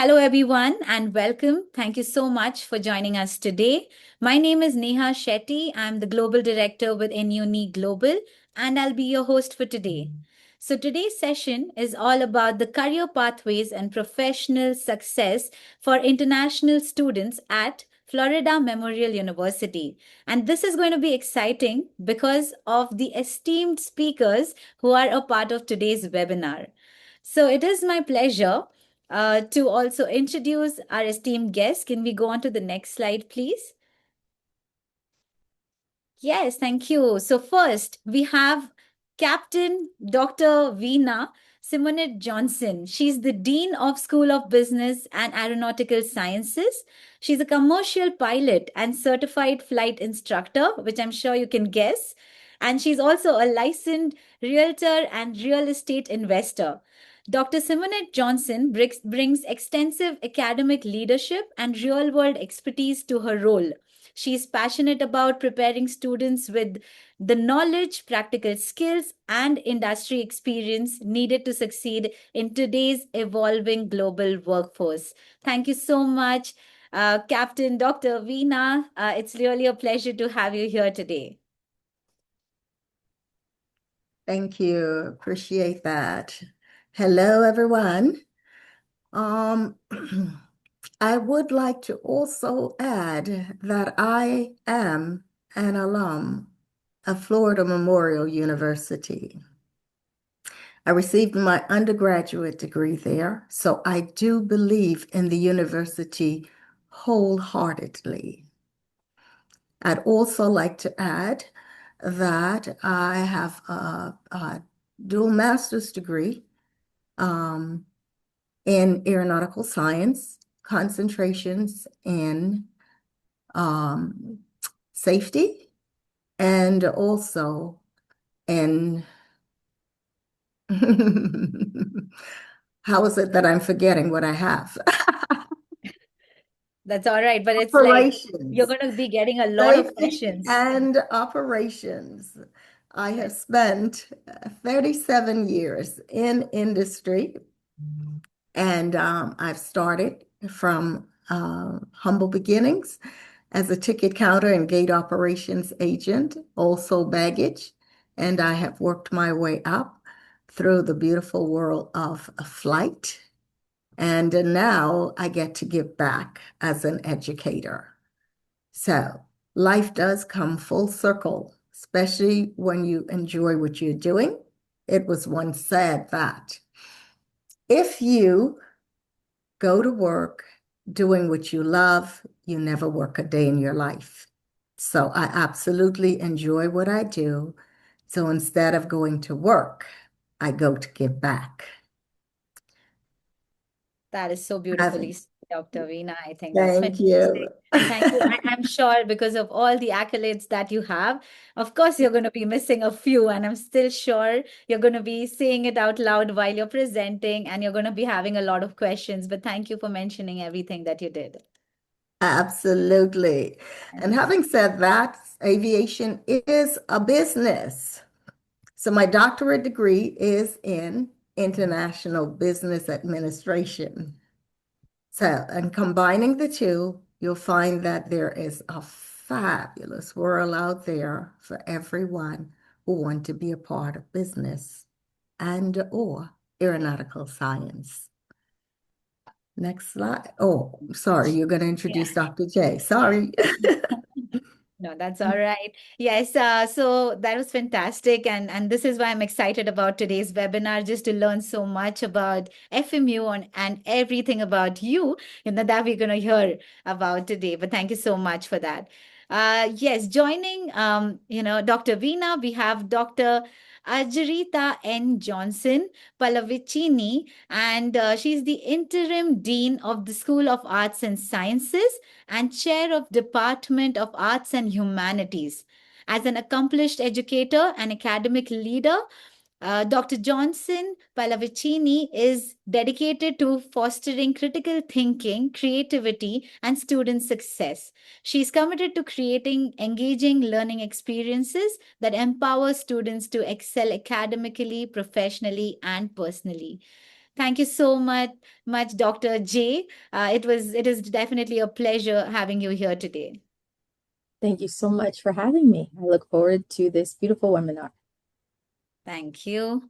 Hello, everyone, and welcome. Thank you so much for joining us today. My name is Neha Shetty. I'm the Global Director with NUNI Global, and I'll be your host for today. So, today's session is all about the career pathways and professional success for international students at Florida Memorial University. And this is going to be exciting because of the esteemed speakers who are a part of today's webinar. So, it is my pleasure to also introduce our esteemed guest. Can we go on to the next slide, please? Yes, thank you. So first, we have Captain Dr. Veena Simonette Johnson. She's the Dean of School of Business and Aeronautical Sciences. She's a commercial pilot and certified flight instructor, which I'm sure you can guess. And she's also a licensed realtor and real estate investor. Dr. Simonette Johnson brings extensive academic leadership and real world expertise to her role. She's passionate about preparing students with the knowledge, practical skills, and industry experience needed to succeed in today's evolving global workforce. Thank you so much, Captain Dr. Veena. It's really a pleasure to have you here today. Thank you. Appreciate that. Hello, everyone. I would like to also add that I am an alum of Florida Memorial University. I received my undergraduate degree there, so I do believe in the university wholeheartedly. I'd also like to add that I have a dual master's degree in aeronautical science, concentrations in safety, and also in how is it that I'm forgetting what I have? That's all right, but it's like you're Operations, going to be getting a lot of safety questions. and operations. I have spent 37 years in industry, and I've started from humble beginnings as a ticket counter and gate operations agent, also baggage, and I have worked my way up through the beautiful world of a flight. And now I get to give back as an educator. So life does come full circle, especially when you enjoy what you're doing. It was once said that if you go to work doing what you love, you never work a day in your life. So I absolutely enjoy what I do. So instead of going to work, I go to give back. That is so beautifully said, Dr. Veena. I think that's Thank you. fantastic. And thank you. I'm sure because of all the accolades that you have, of course, you're going to be missing a few. And I'm still sure you're going to be saying it out loud while you're presenting and you're going to be having a lot of questions. But thank you for mentioning everything that you did. Absolutely. And And having said that, aviation is a business. So my doctorate degree is in international business administration. So, and combining the two, you'll find that there is a fabulous world out there for everyone who want to be a part of business and or aeronautical science. Next slide. Oh, sorry, you're going to yeah. introduce Dr. J. Yeah. Sorry. No, that's all right. Yes, so that was fantastic. And this is why I'm excited about today's webinar, just to learn so much about FMU and everything about you, that we're going to hear about today. But thank you so much for that. Yes, joining, Dr. Veena, we have Dr. Ajarita N. Johnson Pallavicini, and she's the interim dean of the School of Arts and Sciences and chair of Department of Arts and Humanities. As an accomplished educator and academic leader, Dr. Johnson Pallavicini is dedicated to fostering critical thinking, creativity, and student success. She's committed to creating engaging learning experiences that empower students to excel academically, professionally, and personally. Thank you so much, Dr. J. It is definitely a pleasure having you here today. Thank you so much for having me. I look forward to this beautiful webinar. Thank you.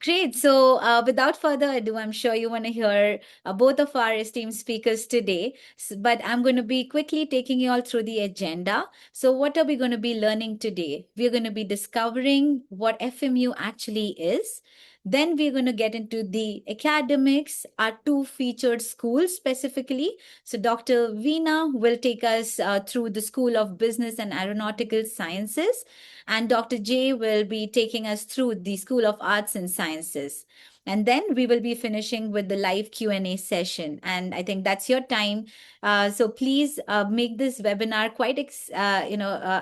Great. So, without further ado, I'm sure you want to hear both of our esteemed speakers today. But I'm going to be quickly taking you all through the agenda. So, what are we going to be learning today? We're going to be discovering what FMU actually is. Then we're going to get into the academics, our two featured schools specifically. So, Dr. Veena will take us through the School of Business and Aeronautical Sciences, and Dr. J will be taking us through the School of Arts and Sciences. And then we will be finishing with the live Q&A session. And I think that's your time. So please make this webinar quite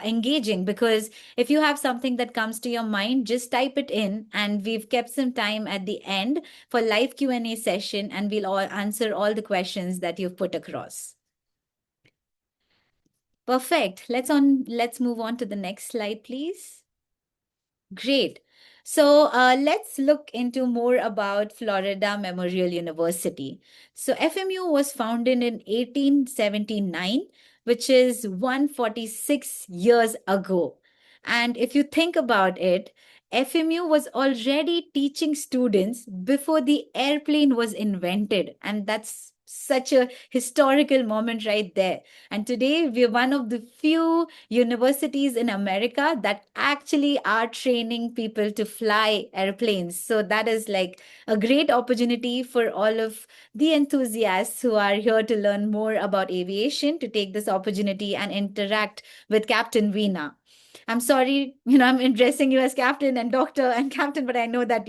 engaging, because if you have something that comes to your mind, just type it in. And we've kept some time at the end for live Q&A session, and we'll all answer all the questions that you've put across. Perfect. Let's move on to the next slide, please. Great. So let's look into more about Florida Memorial University. So FMU was founded in 1879, which is 146 years ago. And if you think about it, FMU was already teaching students before the airplane was invented. And that's such a historical moment right there. And today we're one of the few universities in America that actually are training people to fly airplanes. So that is like a great opportunity for all of the enthusiasts who are here to learn more about aviation to take this opportunity and interact with Captain Veena. I'm sorry, I'm addressing you as captain and doctor and captain, but I know that,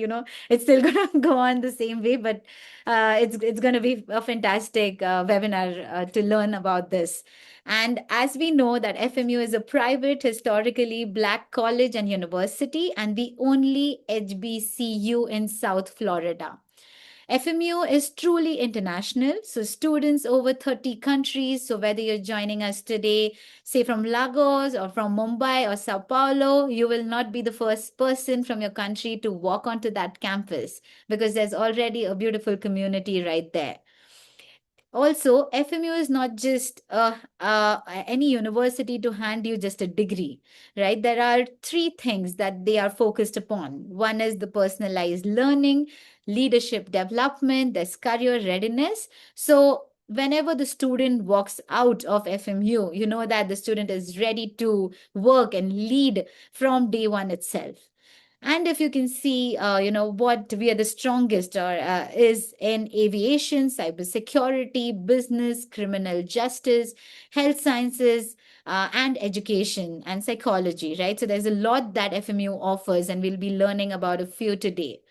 it's still going to go on the same way. But it's going to be a fantastic webinar to learn about this. And as we know that FMU is a private, historically Black college and university, and the only HBCU in South Florida. FMU is truly international. So, students over 30 countries. So, whether you're joining us today, say from Lagos or from Mumbai or Sao Paulo, you will not be the first person from your country to walk onto that campus, because there's already a beautiful community right there. Also, FMU is not just any university to hand you just a degree, right? There are three things that they are focused upon. One is the personalized learning, leadership development, there's career readiness. So, whenever the student walks out of FMU, you know that the student is ready to work and lead from day one itself. And if you can see, what we are the strongest or is in aviation, cybersecurity, business, criminal justice, health sciences, and education and psychology, right? So there's a lot that FMU offers, and we'll be learning about a few today.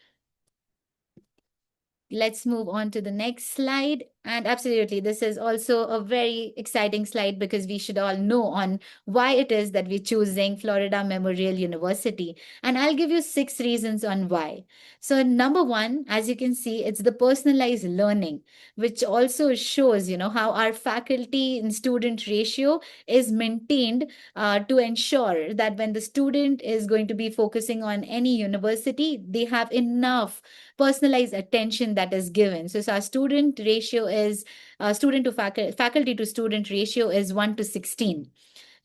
Let's move on to the next slide. And absolutely, this is also a very exciting slide, because we should all know on why it is that we're choosing Florida Memorial University. And I'll give you 6 reasons on why. So, number one, as you can see, it's the personalized learning, which also shows, how our faculty and student ratio is maintained to ensure that when the student is going to be focusing on any university, they have enough personalized attention that is given. So our student ratio is student to faculty to student ratio is 1 to 16,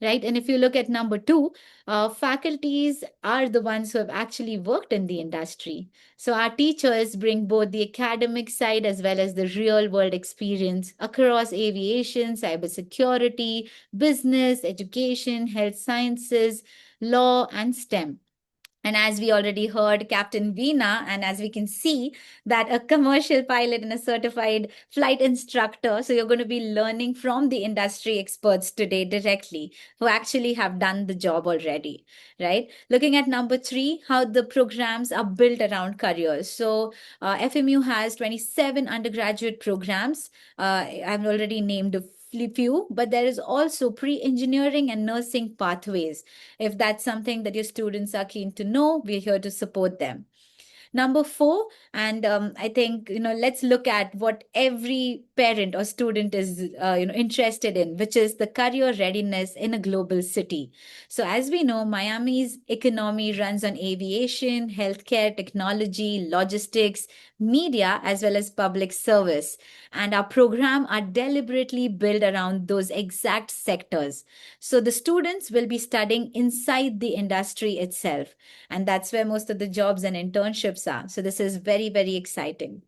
right? And if you look at number two, faculties are the ones who have actually worked in the industry. So our teachers bring both the academic side as well as the real world experience across aviation, cybersecurity, business, education, health sciences, law, and STEM. And as we already heard, Captain Veena, and as we can see, that a commercial pilot and a certified flight instructor. So you're going to be learning from the industry experts today directly, who actually have done the job already, right? Looking at number three, how the programs are built around careers. So FMU has 27 undergraduate programs. I've already named a few, but there is also pre-engineering and nursing pathways. If that's something that your students are keen to know, we're here to support them. Number four, and I think, let's look at what every parent or student is, interested in, which is the career readiness in a global city. So as we know, Miami's economy runs on aviation, healthcare, technology, logistics, media, as well as public service. And our program are deliberately built around those exact sectors. So the students will be studying inside the industry itself. And that's where most of the jobs and internships are. So this is very, very exciting.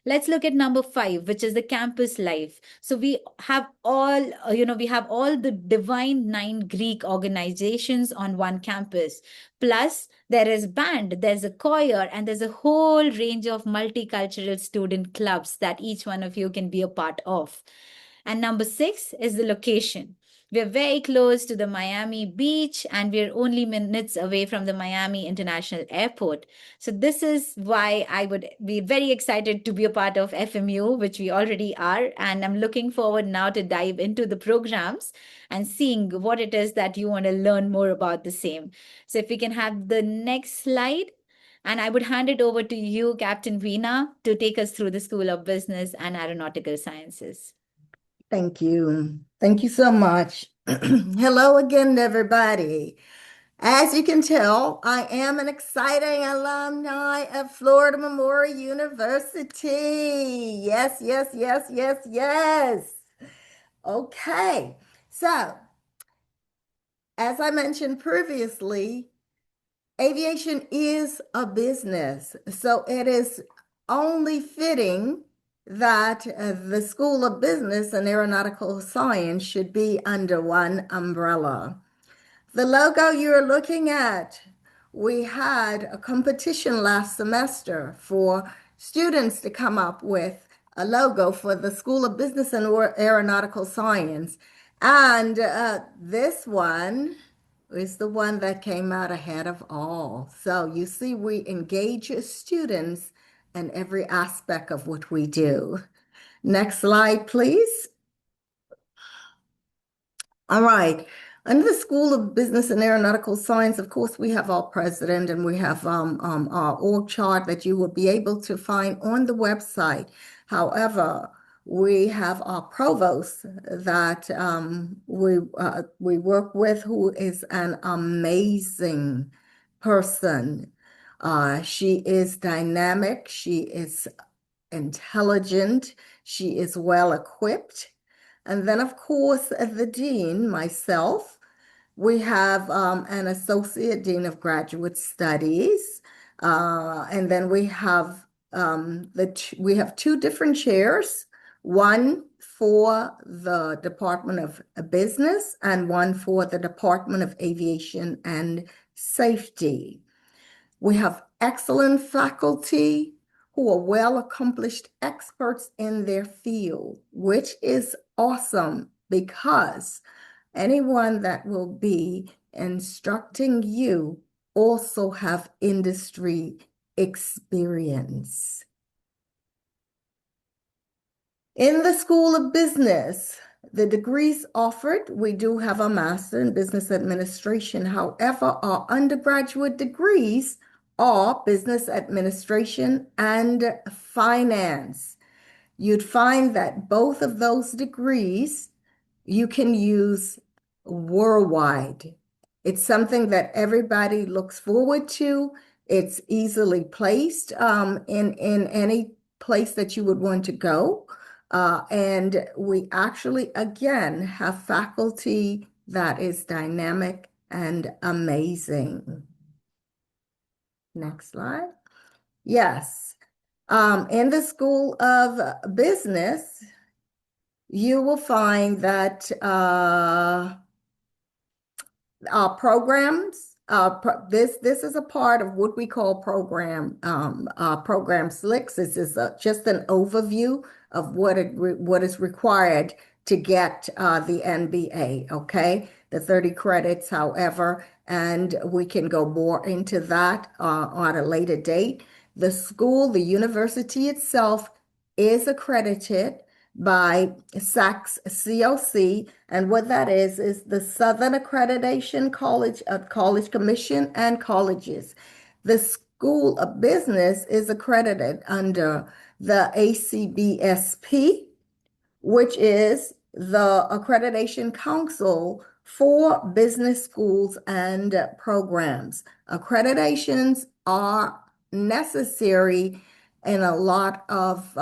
Let's look at number 5, which is the campus life. So we have all the divine 9 Greek organizations on one campus. Plus, there is band, there's a choir, and there's a whole range of multicultural student clubs that each one of you can be a part of. And number 6 is the location. We're very close to the Miami beach, and we're only minutes away from the Miami International Airport. So, this is why I would be very excited to be a part of FMU, which we already are. And I'm looking forward now to dive into the programs and seeing what it is that you want to learn more about the same. So, if we can have the next slide. And I would hand it over to you, Captain Veena, to take us through the School of Business and Aeronautical Sciences. Thank you. Thank you so much. Hello again, everybody. As you can tell, I am an exciting alumni of Florida Memorial University. Yes, yes, yes, yes, yes. Okay. So, as I mentioned previously, aviation is a business. So, it is only fitting that the School of Business and Aeronautical Science should be under one umbrella. The logo you're looking at, we had a competition last semester for students to come up with a logo for the School of Business and Aeronautical Science. And this one is the one that came out ahead of all. So you see, we engage students in every aspect of what we do. Next slide, please. All right. Under the School of Business and Aeronautical Science, of course, we have our president and we have our org chart that you will be able to find on the website. However, we have our provost that we work with, who is an amazing person. She is dynamic. She is intelligent. She is well equipped. And then, of course, the dean, myself, we have an associate dean of graduate studies, and then we have we have 2 different chairs, one for the Department of Business and one for the Department of Aviation and Safety. We have excellent faculty who are well accomplished experts in their field, which is awesome because anyone that will be instructing you also have industry experience. In the School of Business, the degrees offered, we do have a Master in Business Administration. However, our undergraduate degrees are Business Administration and Finance. You'd find that both of those degrees you can use worldwide. It's something that everybody looks forward to. It's easily placed in any place that you would want to go. And we actually, again, have faculty that is dynamic and amazing. Next slide. Yes. In the School of Business, you will find that our programs, this is a part of what we call program slicks. This is just an overview of what is required to get the MBA. Okay, the 30 credits, however, and we can go more into that on a later date. The school, the university itself, is accredited by SACS COC, and what that is the Southern Accreditation College Commission and Colleges. The School of Business is accredited under the ACBSP, which is the Accreditation Council for Business Schools and Programs. Accreditations are necessary in a lot of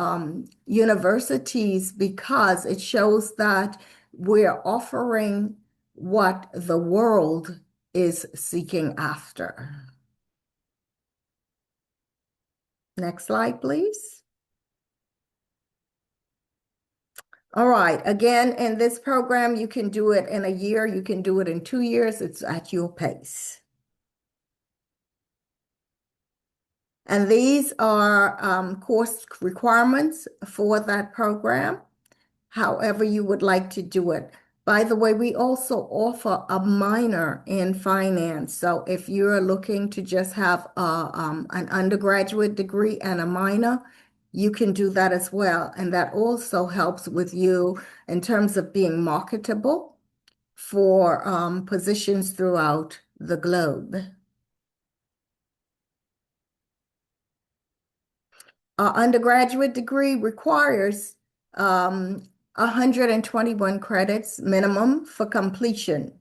universities because it shows that we're offering what the world is seeking after. Next slide, please. All right. Again, in this program, you can do it in a year. You can do it in 2 years. It's at your pace. And these are course requirements for that program, however you would like to do it. By the way, we also offer a minor in finance. So if you're looking to just have an undergraduate degree and a minor, you can do that as well. And that also helps with you in terms of being marketable for positions throughout the globe. Our undergraduate degree requires 121 credits minimum for completion.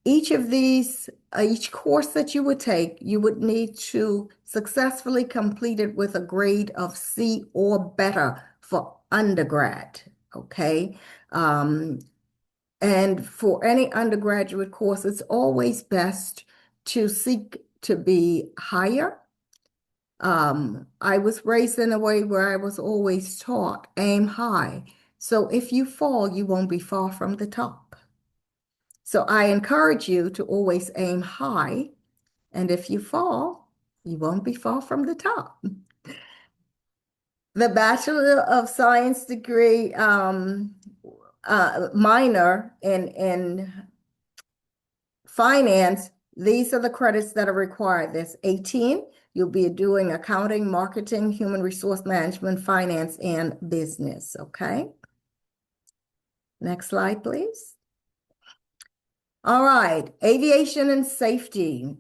Each of these, each course that you would take, you would need to successfully complete it with a grade of C or better for undergrad, okay? And for any undergraduate course, it's always best to seek to be higher. I was raised in a way where I was always taught aim high. So if you fall, you won't be far from the top. So I encourage you to always aim high. And if you fall, you won't be far from the top. The Bachelor of Science degree minor in finance, these are the credits that are required. There's 18. You'll be doing accounting, marketing, human resource management, finance, and business, okay? Next slide, please. All right, aviation and safety.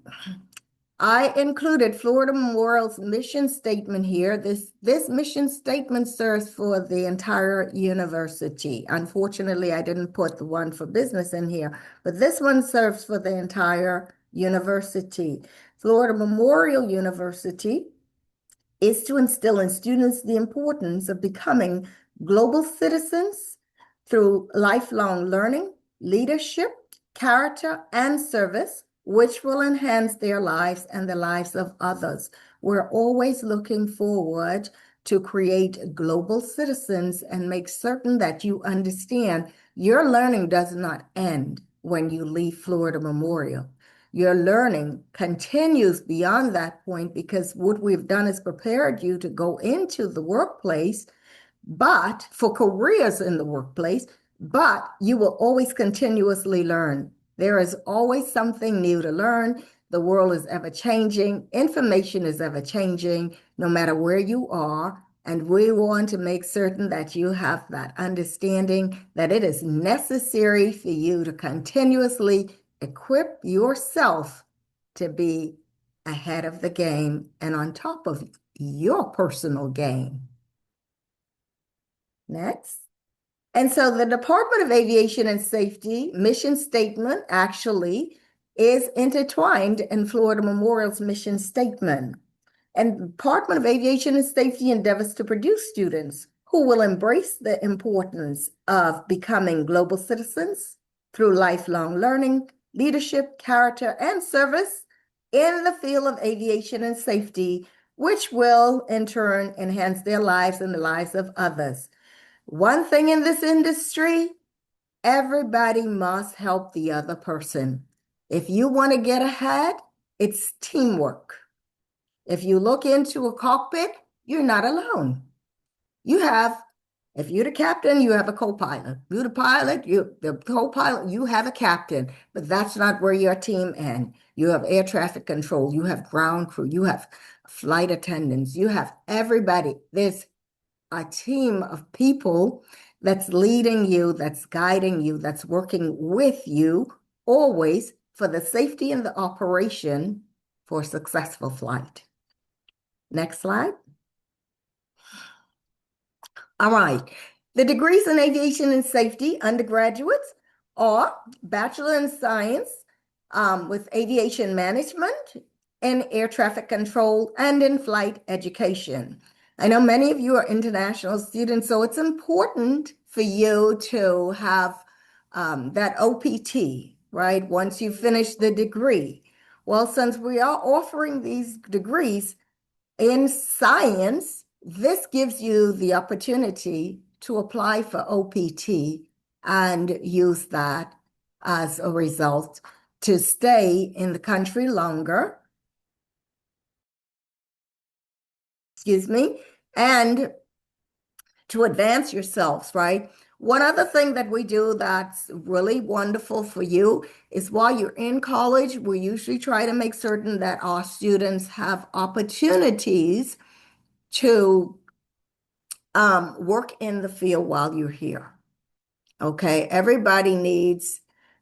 I included Florida Memorial's mission statement here. This mission statement serves for the entire university. Unfortunately, I didn't put the one for business in here, but this one serves for the entire university. Florida Memorial University is to instill in students the importance of becoming global citizens through lifelong learning, leadership, character, and service, which will enhance their lives and the lives of others. We're always looking forward to create global citizens and make certain that you understand your learning does not end when you leave Florida Memorial. Your learning continues beyond that point because what we've done is prepared you to go into the workplace, but for careers in the workplace, but you will always continuously learn. There is always something new to learn. The world is ever changing. Information is ever changing, no matter where you are. And we want to make certain that you have that understanding that it is necessary for you to continuously equip yourself to be ahead of the game and on top of your personal game. Next. And so the Department of Aviation and Safety mission statement actually is intertwined in Florida Memorial's mission statement. And the Department of Aviation and Safety endeavors to produce students who will embrace the importance of becoming global citizens through lifelong learning, leadership, character, and service in the field of aviation and safety, which will in turn enhance their lives and the lives of others. One thing in this industry, everybody must help the other person. If you want to get ahead, it's teamwork. If you look into a cockpit, you're not alone. If you're the captain, you have a co-pilot. You're the pilot, the co-pilot, you have a captain, but that's not where your team ends. You have air traffic control, you have ground crew, you have flight attendants, you have everybody. There's a team of people that's leading you, that's guiding you, that's working with you always for the safety and the operation for successful flight. Next slide. All right. The degrees in aviation and safety undergraduates are Bachelor in Science with Aviation Management and Air Traffic Control and in Flight Education. I know many of you are international students, so it's important for you to have that OPT, right? Once you finish the degree. Well, since we are offering these degrees in science, this gives you the opportunity to apply for OPT and use that as a result to stay in the country longer, excuse me, and to advance yourselves, right? One other thing that we do that's really wonderful for you is while you're in college, we usually try to make certain that our students have opportunities to work in the field while you're here. Okay, everybody needs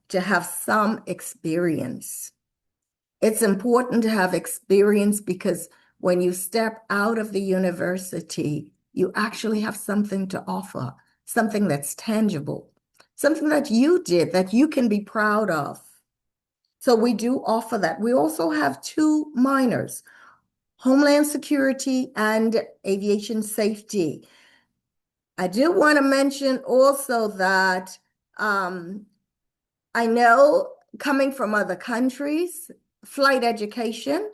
to have some experience. It's important to have experience because when you step out of the university, you actually have something to offer, something that's tangible, something that you did that you can be proud of. So we do offer that. We also have two minors, Homeland Security and Aviation Safety. I do want to mention also that I know coming from other countries, flight education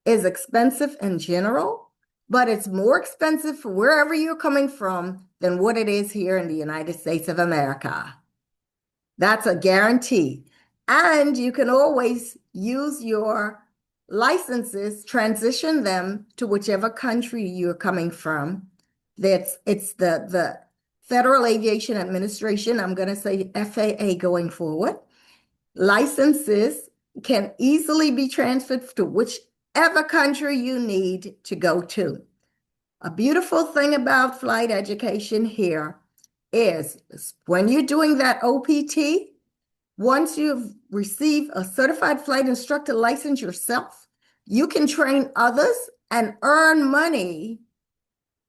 is expensive in general, but it's more expensive for wherever you're coming from than what it is here in the United States of America. That's a guarantee. And you can always use your licenses, transition them to whichever country you're coming from. It's the Federal Aviation Administration, I'm going to say FAA going forward. Licenses can easily be transferred to whichever country you need to go to. A beautiful thing about flight education here is when you're doing that OPT, once you've received a certified flight instructor license yourself, you can train others and earn money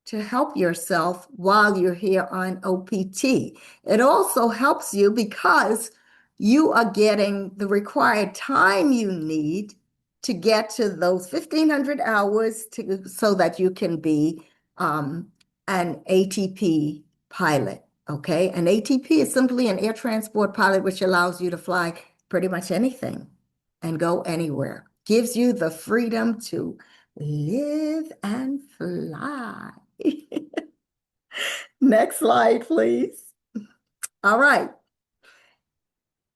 to help yourself while you're here on OPT. It also helps you because you are getting the required time you need to get to those 1,500 hours so that you can be an ATP pilot. Okay, an ATP is simply an air transport pilot, which allows you to fly pretty much anything and go anywhere. Gives you the freedom to live and fly. Next slide, please. All right.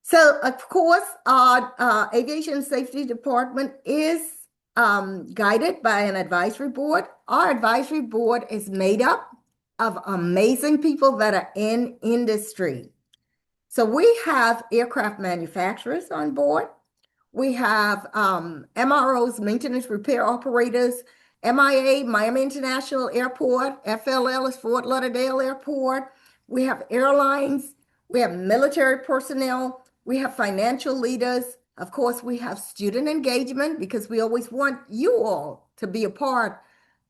So, of course, our aviation safety department is guided by an advisory board. Our advisory board is made up of amazing people that are in industry. So we have aircraft manufacturers on board. We have MROs, maintenance repair operators, MIA, Miami International Airport, FLL is Fort Lauderdale Airport. We have airlines, we have military personnel, we have financial leaders. Of course, we have student engagement because we always want you all to be a part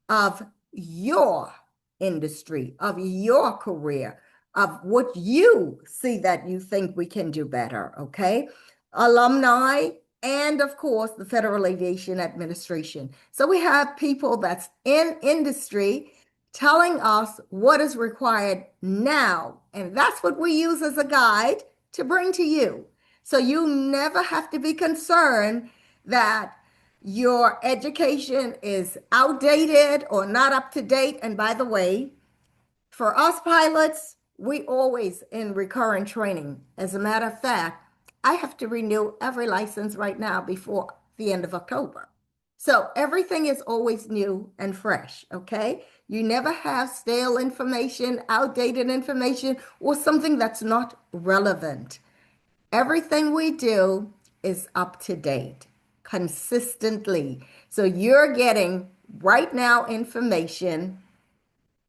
of your industry, of your career, of what you see that you think we can do better, okay? Alumni, and of course, the Federal Aviation Administration. So we have people that's in industry telling us what is required now. And that's what we use as a guide to bring to you. So you never have to be concerned that your education is outdated or not up to date. And by the way, for us pilots, we always in recurrent training. As a matter of fact, I have to renew every license right now before the end of October. So everything is always new and fresh, okay? You never have stale information, outdated information, or something that's not relevant. Everything we do is up to date consistently. So you're getting right now information,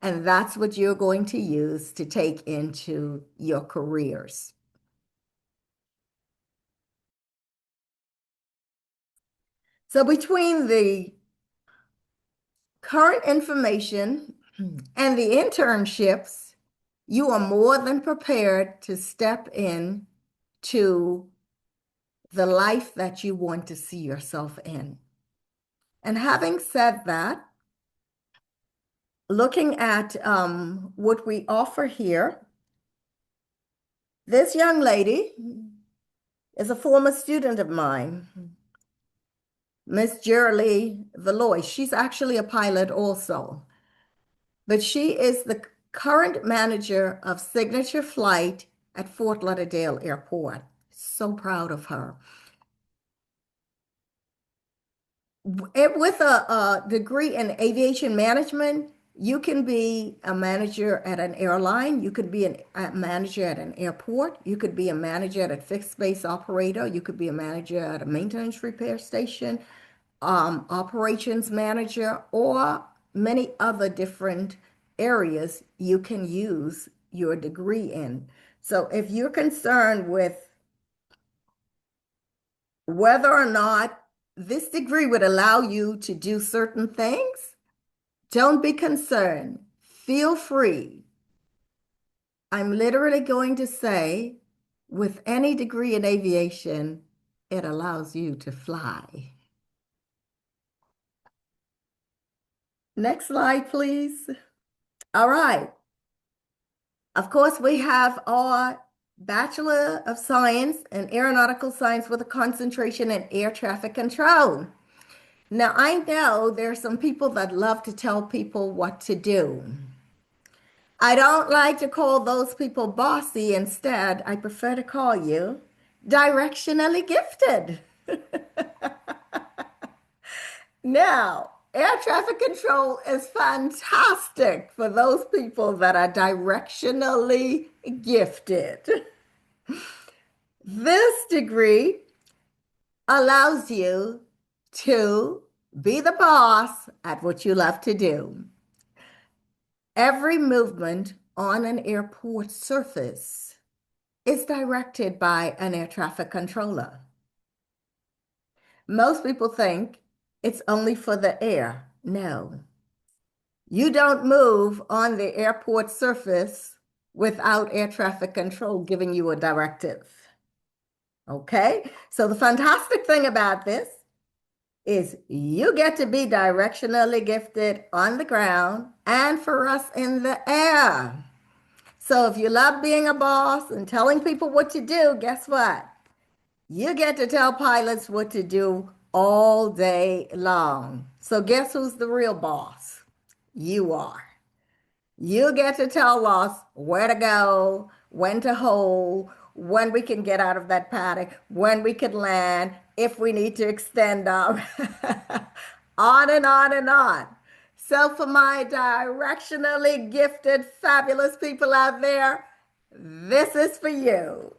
and that's what you're going to use to take into your careers. So between the current information and the internships, you are more than prepared to step in to the life that you want to see yourself in. And having said that, looking at what we offer here, this young lady is a former student of mine, Miss Jerry Valois. She's actually a pilot also, but she is the current manager of Signature Flight at Fort Lauderdale Airport. So proud of her. With a degree in aviation management, you can be a manager at an airline, you could be a manager at an airport, you could be a manager at a fixed base operator, you could be a manager at a maintenance repair station, operations manager, or many other different areas you can use your degree in. So if you're concerned with whether or not this degree would allow you to do certain things, don't be concerned. Feel free. I'm literally going to say, with any degree in aviation, it allows you to fly. Next slide, please. All right. Of course, we have our Bachelor of Science in Aeronautical Science with a concentration in air traffic control. Now, I know there are some people that love to tell people what to do. I don't like to call those people bossy. Instead, I prefer to call you directionally gifted. Now, air traffic control is fantastic for those people that are directionally gifted. This degree allows you to be the boss at what you love to do. Every movement on an airport surface is directed by an air traffic controller. Most people think it's only for the air. No, you don't move on the airport surface without air traffic control giving you a directive. Okay, so the fantastic thing about this is you get to be directionally gifted on the ground and for us in the air. So if you love being a boss and telling people what to do, guess what? You get to tell pilots what to do all day long. So guess who's the real boss? You are. You get to tell us where to go, when to hold, when we can get out of that paddock, when we can land, if we need to extend up, on and on and on. So for my directionally gifted, fabulous people out there, this is for you.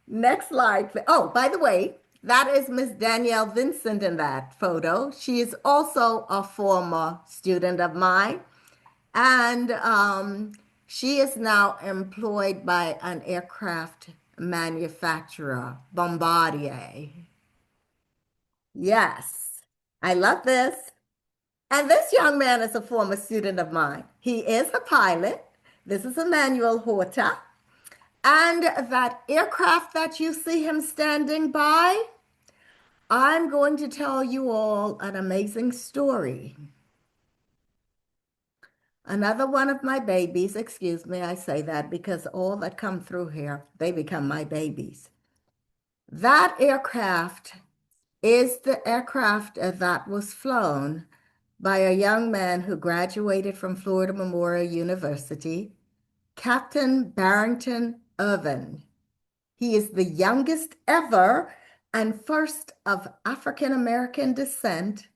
Next slide. Oh, by the way, that is Miss Danielle Vincent in that photo. She is also a former student of mine. And she is now employed by an aircraft manufacturer, Bombardier. Yes, I love this. And this young man is a former student of mine. He is a pilot. This is Emmanuel Horta. And that aircraft that you see him standing by, I'm going to tell you all an amazing story. Another one of my babies, excuse me, I say that because all that come through here, they become my babies. That aircraft is the aircraft that was flown by a young man who graduated from Florida Memorial University, Captain Barrington Irvin. He is the youngest ever and first of African American descent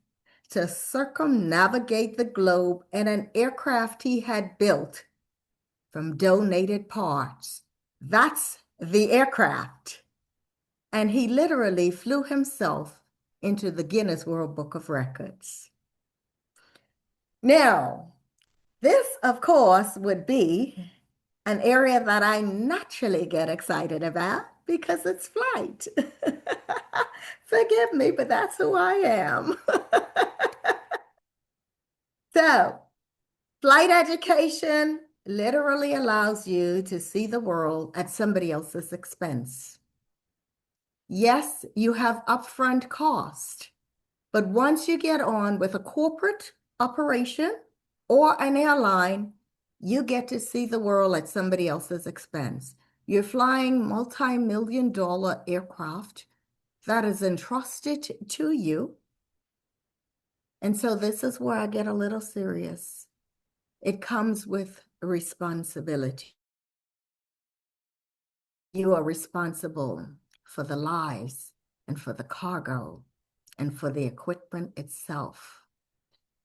to circumnavigate the globe in an aircraft he had built from donated parts. That's the aircraft. And he literally flew himself into the Guinness World Book of Records. Now, this, of course, would be an area that I naturally get excited about because it's flight. Forgive me, but that's who I am. So, flight education literally allows you to see the world at somebody else's expense. Yes, you have upfront cost, but once you get on with a corporate operation, or an airline, you get to see the world at somebody else's expense. You're flying multi-million-dollar aircraft that is entrusted to you. And so this is where I get a little serious. It comes with responsibility. You are responsible for the lives and for the cargo and for the equipment itself.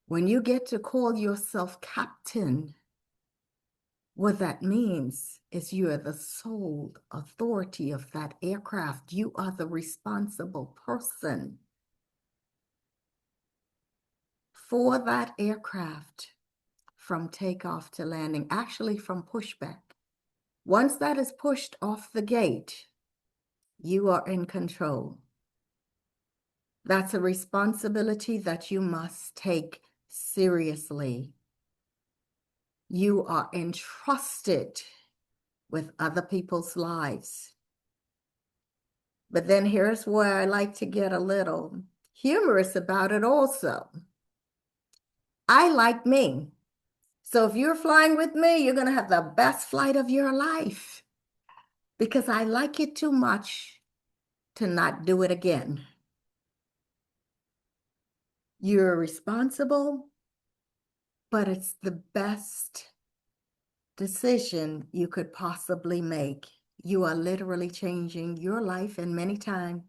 When you get to call yourself captain, what that means is you are the sole authority of that aircraft. You are the responsible person for that aircraft from takeoff to landing, actually from pushback. Once that is pushed off the gate, you are in control. That's a responsibility that you must take seriously. You are entrusted with other people's lives. But then here's where I like to get a little humorous about it also. I like me. So if you're flying with me, you're going to have the best flight of your life because I like it too much to not do it again. You're responsible, but it's the best decision you could possibly make. You are literally changing your life and many times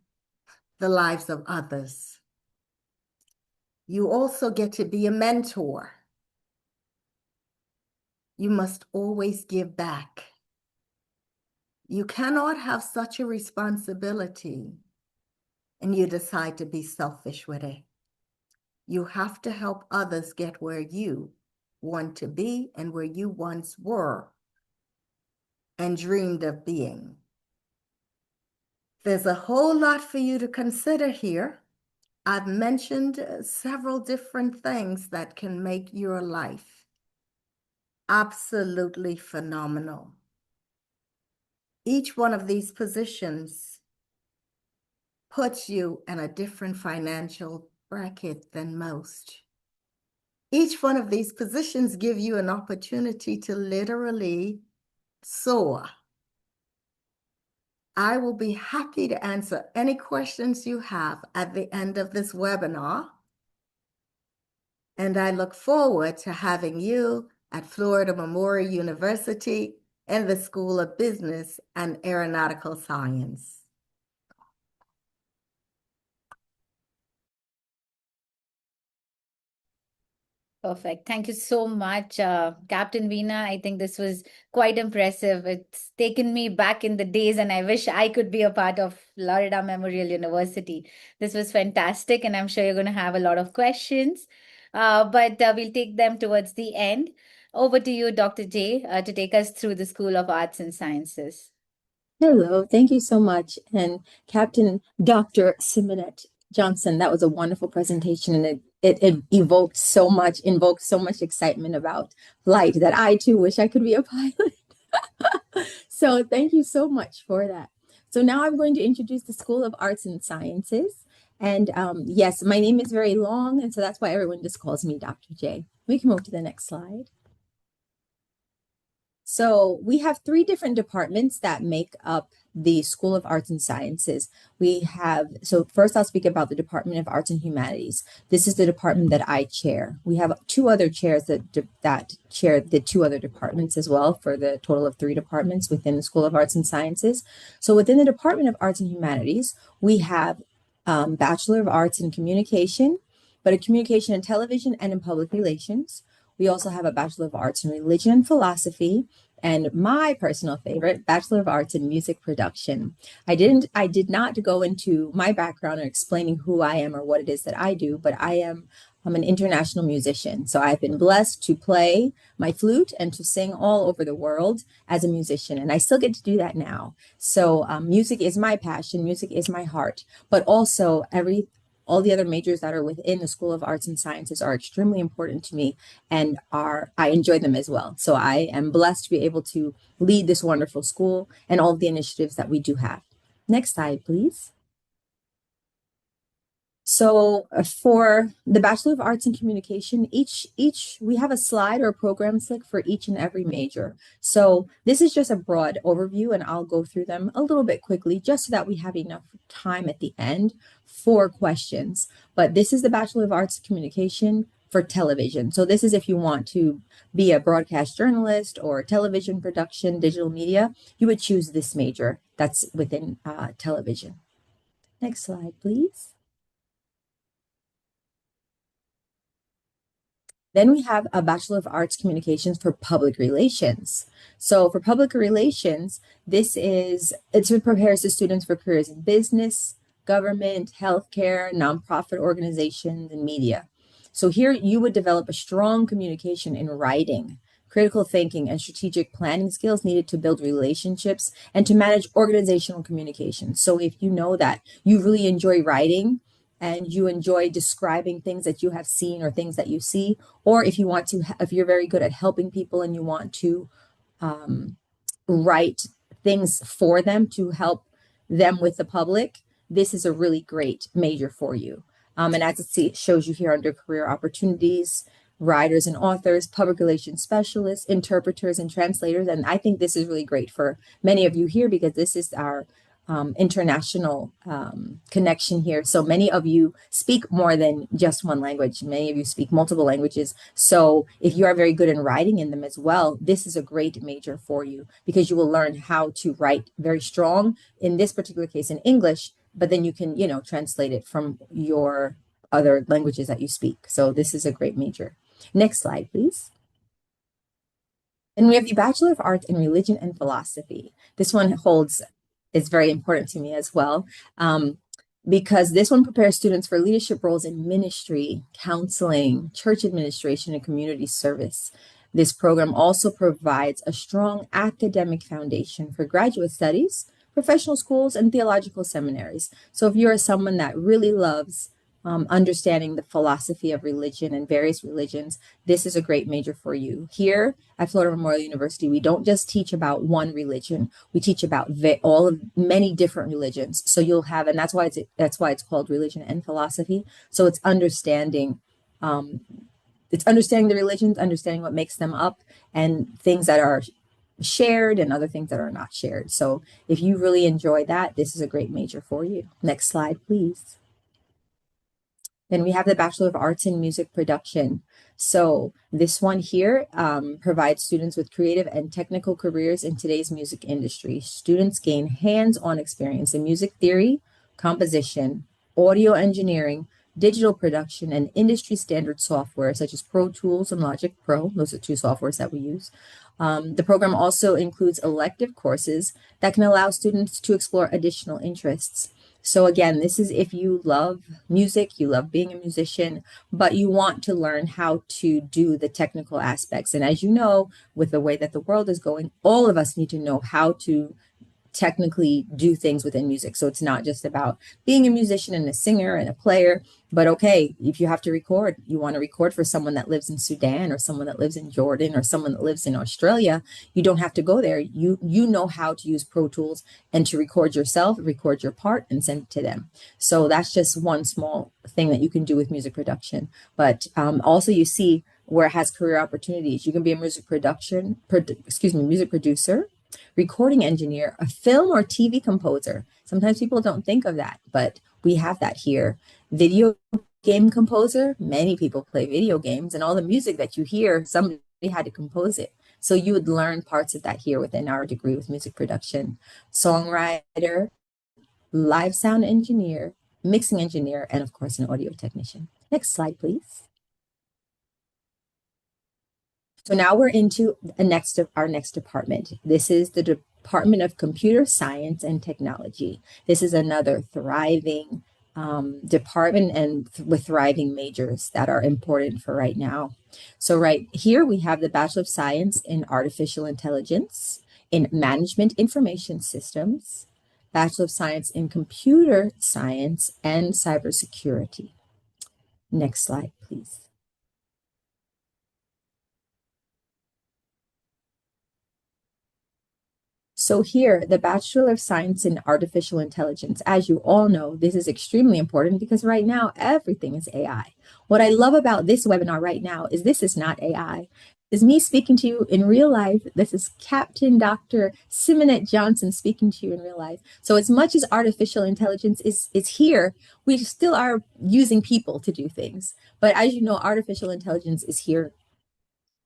the lives of others. You also get to be a mentor. You must always give back. You cannot have such a responsibility and you decide to be selfish with it. You have to help others get where you want to be and where you once were and dreamed of being. There's a whole lot for you to consider here. I've mentioned several different things that can make your life absolutely phenomenal. Each one of these positions puts you in a different financial bracket than most. Each one of these positions give you an opportunity to literally soar. I will be happy to answer any questions you have at the end of this webinar. And I look forward to having you at Florida Memorial University in the School of Business and Aeronautical Science. Perfect. Thank you so much, Captain Veena. I think this was quite impressive. It's taken me back in the days, and I wish I could be a part of Florida Memorial University. This was fantastic, and I'm sure you're going to have a lot of questions, but we'll take them towards the end. Over to you, Dr. J, to take us through the School of Arts and Sciences. Hello, thank you so much. And Captain Dr. Simonette Johnson, that was a wonderful presentation and it invoked so much excitement about flight that I too wish I could be a pilot. So thank you so much for that. So now I'm going to introduce the School of Arts and Sciences. And yes, my name is very long, and so that's why everyone just calls me Dr. J. We can move to the next slide. So we have three different departments that make up the School of Arts and Sciences. So first I'll speak about the Department of Arts and Humanities. This is the department that I chair. We have two other chairs that chair the two other departments as well, for the total of three departments within the School of Arts and Sciences. So within the Department of Arts and Humanities, we have Bachelor of Arts in Communication, but in Communication in Television and in Public Relations. We also have a Bachelor of Arts in Religion and Philosophy, and my personal favorite, Bachelor of Arts in Music Production. I did not go into my background or explaining who I am or what it is that I do, but I'm an international musician. So I've been blessed to play my flute and to sing all over the world as a musician. And I still get to do that now. So music is my passion. Music is my heart, but also all the other majors that are within the School of Arts and Sciences are extremely important to me and I enjoy them as well. So I am blessed to be able to lead this wonderful school and all of the initiatives that we do have. Next slide, please. So for the Bachelor of Arts in Communication, each we have a slide or a program slick for each and every major. So this is just a broad overview, and I'll go through them a little bit quickly just so that we have enough time at the end for questions. But this is the Bachelor of Arts in Communication for television. So this is if you want to be a broadcast journalist or television production, digital media, you would choose this major that's within television. Next slide, please. Then we have a Bachelor of Arts Communications for Public Relations. So for public relations, it prepares the students for careers in business, government, healthcare, nonprofit organizations, and media. So here you would develop a strong communication in writing, critical thinking, and strategic planning skills needed to build relationships and to manage organizational communication. So if you know that you really enjoy writing, and you enjoy describing things that you have seen or things that you see, or if you want to, if you're very good at helping people and you want to write things for them to help them with the public, this is a really great major for you. And as it shows you here under career opportunities, writers and authors, public relations specialists, interpreters, and translators. And I think this is really great for many of you here because this is our international connection here. So many of you speak more than just one language. Many of you speak multiple languages. So if you are very good in writing in them as well, this is a great major for you because you will learn how to write very strong, in this particular case in English, but then you can, translate it from your other languages that you speak. So this is a great major. Next slide, please. And we have the Bachelor of Arts in Religion and Philosophy. This one is very important to me as well, because this one prepares students for leadership roles in ministry, counseling, church administration, and community service. This program also provides a strong academic foundation for graduate studies, professional schools, and theological seminaries. So if you're someone that really loves understanding the philosophy of religion and various religions, this is a great major for you. Here at Florida Memorial University, we don't just teach about one religion; we teach about all of many different religions. So you'll have, and that's why it's called religion and philosophy. So it's understanding the religions, understanding what makes them up, and things that are shared and other things that are not shared. So if you really enjoy that, this is a great major for you. Next slide, please. Then we have the Bachelor of Arts in Music Production. So this one here provides students with creative and technical careers in today's music industry. Students gain hands-on experience in music theory, composition, audio engineering, digital production, and industry standard software such as Pro Tools and Logic Pro. Those are two softwares that we use. The program also includes elective courses that can allow students to explore additional interests. So again, this is if you love music, you love being a musician, but you want to learn how to do the technical aspects. And as you know, with the way that the world is going, all of us need to know how to technically do things within music. So it's not just about being a musician and a singer and a player, but okay, if you have to record, you want to record for someone that lives in Sudan or someone that lives in Jordan or someone that lives in Australia, you don't have to go there. You know how to use Pro Tools and to record yourself, record your part and send it to them. So that's just one small thing that you can do with music production. But also you see where it has career opportunities. You can be a music producer, recording engineer, a film or TV composer. Sometimes people don't think of that, but we have that here. Video game composer, many people play video games, and all the music that you hear, somebody had to compose it. So you would learn parts of that here within our degree with music production. Songwriter, live sound engineer, mixing engineer, and of course, an audio technician. Next slide, please. So now we're into our next department. This is the Department of Computer Science and Technology. This is another thriving department and with thriving majors that are important for right now. So right here we have the Bachelor of Science in Artificial Intelligence, in Management Information Systems, Bachelor of Science in Computer Science and Cybersecurity. Next slide, please. So here, the Bachelor of Science in Artificial Intelligence, as you all know, this is extremely important because right now everything is AI. What I love about this webinar right now is this is not AI. Is me speaking to you in real life. This is Captain Dr. Simonette Johnson speaking to you in real life. So as much as artificial intelligence is here, we still are using people to do things. But as you know, artificial intelligence is here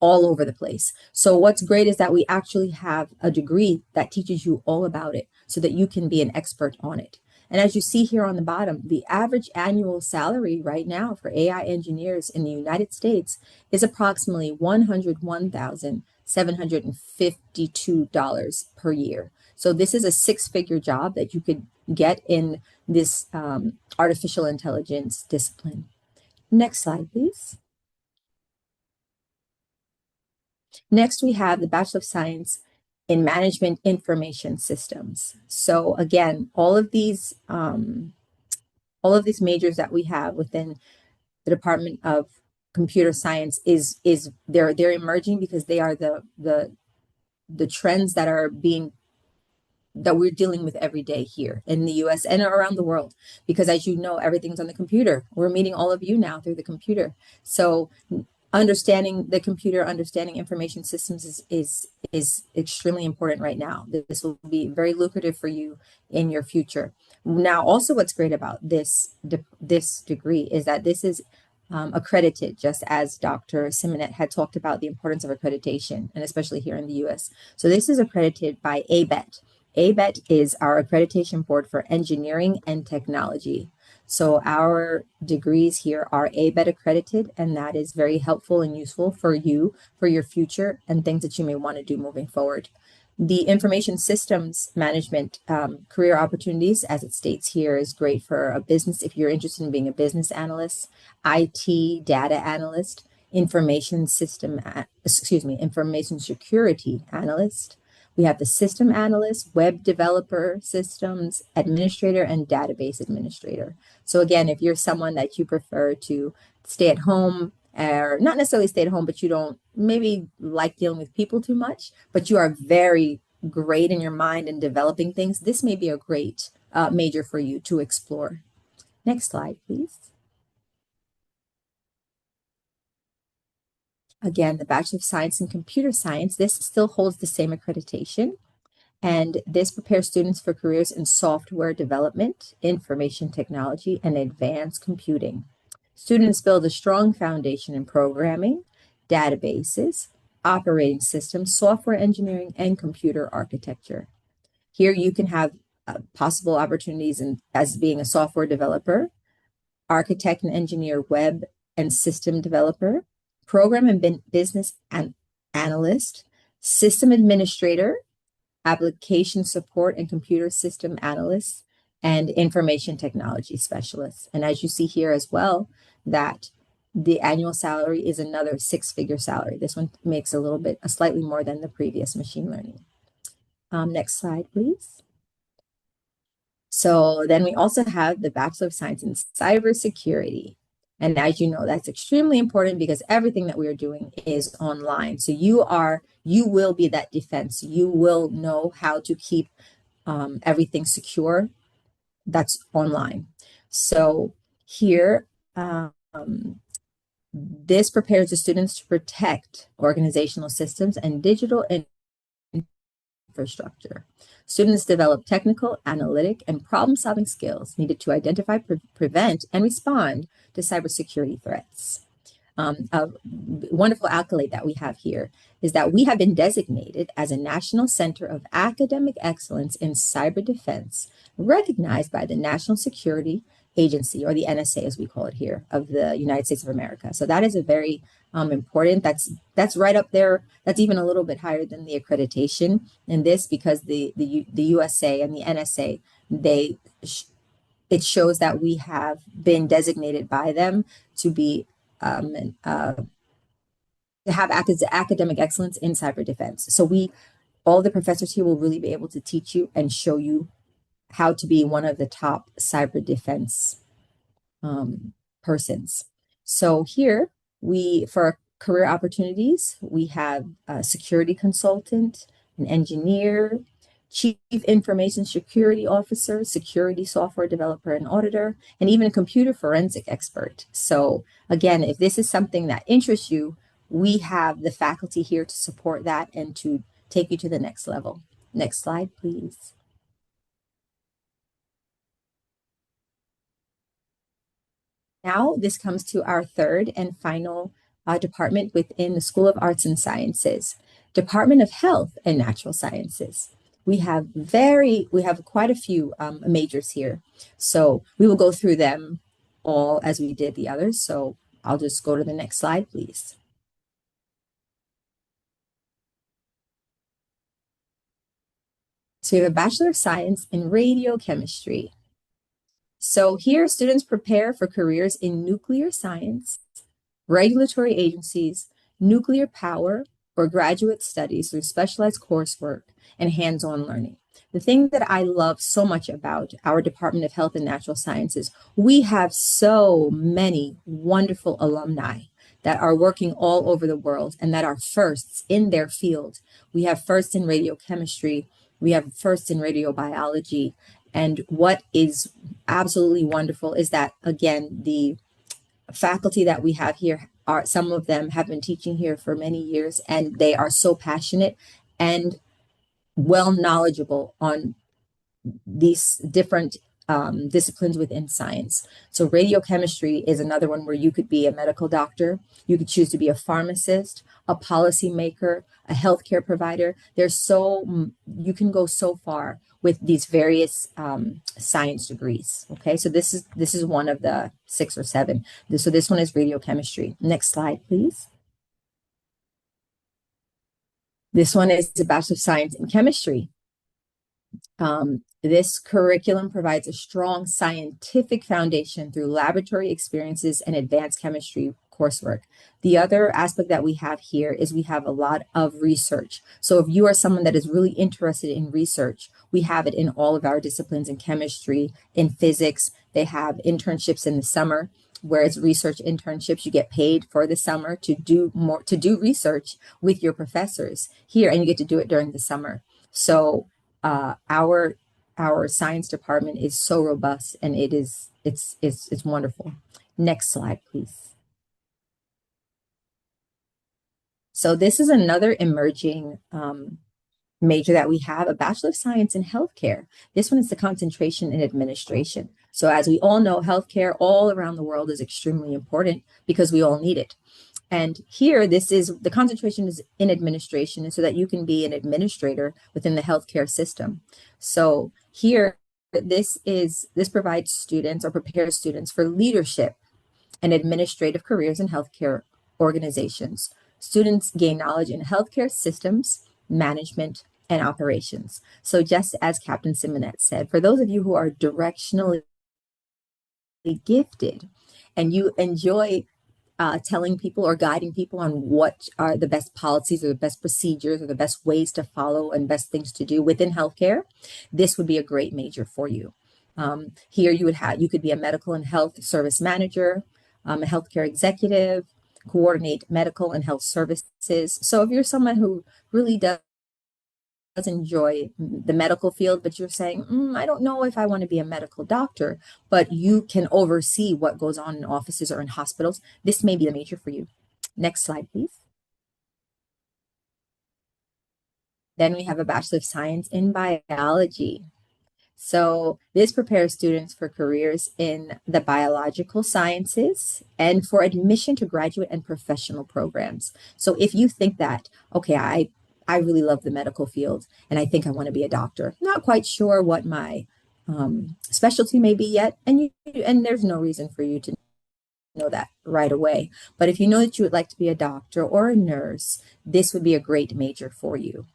all over the place. So what's great is that we actually have a degree that teaches you all about it so that you can be an expert on it. And as you see here on the bottom, the average annual salary right now for AI engineers in the United States is approximately $101,752 per year. So this is a six-figure job that you could get in this artificial intelligence discipline. Next slide, please. Next, we have the Bachelor of Science in Management Information Systems. So again, all of these majors that we have within the Department of Computer Science is they're emerging because they are the trends that are being that we're dealing with every day here in the US and around the world. Because as you know, everything's on the computer. We're meeting all of you now through the computer. So understanding the computer, understanding information systems is extremely important right now. This will be very lucrative for you in your future. Now, also what's great about this degree is that this is accredited, just as Dr. Simonette had talked about the importance of accreditation, and especially here in the US. So this is accredited by ABET. ABET is our accreditation board for engineering and technology. So our degrees here are ABET accredited, and that is very helpful and useful for you, for your future, and things that you may want to do moving forward. The information systems management career opportunities, as it states here, is great for a business if you're interested in being a business analyst, IT data analyst, information security analyst. We have the system analyst, web developer, systems administrator, and database administrator. So again, if you're someone that you prefer to stay at home, or not necessarily stay at home, but you don't maybe like dealing with people too much, but you are very great in your mind and developing things, this may be a great major for you to explore. Next slide, please. Again, the Bachelor of Science in Computer Science, this still holds the same accreditation. And this prepares students for careers in software development, information technology, and advanced computing. Students build a strong foundation in programming, databases, operating systems, software engineering, and computer architecture. Here you can have possible opportunities as being a software developer, architect and engineer, web and system developer, program and business analyst, system administrator, application support and computer system analysts, and information technology specialists. And as you see here as well, that the annual salary is another six-figure salary. This one makes a slightly more than the previous machine learning. Next slide, please. So then we also have the Bachelor of Science in Cybersecurity. And as you know, that's extremely important because everything that we are doing is online. So you will be that defense. You will know how to keep everything secure that's online. So here, this prepares the students to protect organizational systems and digital infrastructure. Students develop technical, analytic, and problem-solving skills needed to identify, prevent, and respond to cybersecurity threats. A wonderful accolade that we have here is that we have been designated as a National Center of Academic Excellence in Cyber Defense, recognized by the National Security Agency, or the NSA as we call it here, of the United States of America. So that is a very important, that's right up there. That's even a little bit higher than the accreditation in this, because the USA and the NSA, it shows that we have been designated by them to be to have academic excellence in cyber defense. So all the professors here will really be able to teach you and show you how to be one of the top cyber defense persons. So here for career opportunities, we have a security consultant, an engineer, chief information security officer, security software developer and auditor, and even a computer forensic expert. So again, if this is something that interests you, we have the faculty here to support that and to take you to the next level. Next slide, please. Now, this comes to our third and final department within the School of Arts and Sciences, Department of Health and Natural Sciences. We have quite a few majors here. So we will go through them all as we did the others. So I'll just go to the next slide, please. So we have a Bachelor of Science in Radiochemistry. So here students prepare for careers in nuclear science, regulatory agencies, nuclear power, or graduate studies through specialized coursework and hands-on learning. The thing that I love so much about our Department of Health and Natural Sciences, we have so many wonderful alumni that are working all over the world and that are firsts in their field. We have first in radiochemistry, we have first in radiobiology, and what is absolutely wonderful is that, again, the faculty that we have here are, some of them have been teaching here for many years, and they are so passionate and well knowledgeable on these different disciplines within science. So radiochemistry is another one where you could be a medical doctor, you could choose to be a pharmacist, a policymaker, a healthcare provider. You can go so far with these various science degrees. Okay, so this is one of the 6 or 7. So this one is radiochemistry. Next slide, please. This one is the Bachelor of Science in Chemistry. This curriculum provides a strong scientific foundation through laboratory experiences and advanced chemistry coursework. The other aspect that we have here is we have a lot of research. So if you are someone that is really interested in research, we have it in all of our disciplines in chemistry, in physics. They have internships in the summer, where it's research internships. You get paid for the summer to do research with your professors here, and you get to do it during the summer. So our science department is so robust, and it's wonderful. Next slide, please. So this is another emerging major that we have, a Bachelor of Science in Healthcare. This one is the concentration in administration. So as we all know, healthcare all around the world is extremely important because we all need it. And here, the concentration is in administration, so that you can be an administrator within the healthcare system. So here, this provides students or prepares students for leadership and administrative careers in healthcare organizations. Students gain knowledge in healthcare systems, management, and operations. So just as Captain Simonet said, for those of you who are directionally gifted and you enjoy telling people or guiding people on what are the best policies or the best procedures or the best ways to follow and best things to do within healthcare, this would be a great major for you. Here you could be a medical and health service manager, a healthcare executive, coordinate medical and health services. So if you're someone who really does enjoy the medical field, but you're saying, I don't know if I want to be a medical doctor, but you can oversee what goes on in offices or in hospitals, this may be the major for you. Next slide, please. Then we have a Bachelor of Science in Biology. So this prepares students for careers in the biological sciences and for admission to graduate and professional programs. So if you think that, okay, I really love the medical field and I think I want to be a doctor, not quite sure what my specialty may be yet, and there's no reason for you to know that right away. But if you know that you would like to be a doctor or a nurse, this would be a great major for you.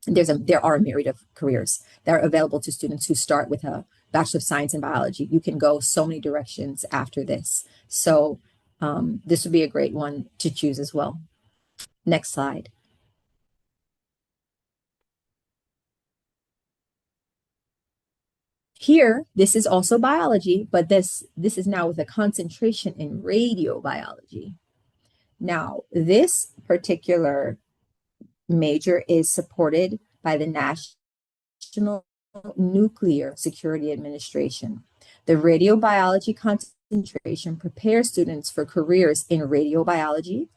There are a myriad of careers that are available to students who start with a Bachelor of Science in Biology. You can go so many directions after this. So this would be a great one to choose as well. Next slide. Here, this is also biology, but this is now with a concentration in radiobiology. Now, this particular major is supported by the National National Nuclear Security Administration. The radiobiology concentration prepares students for careers in radiobiology,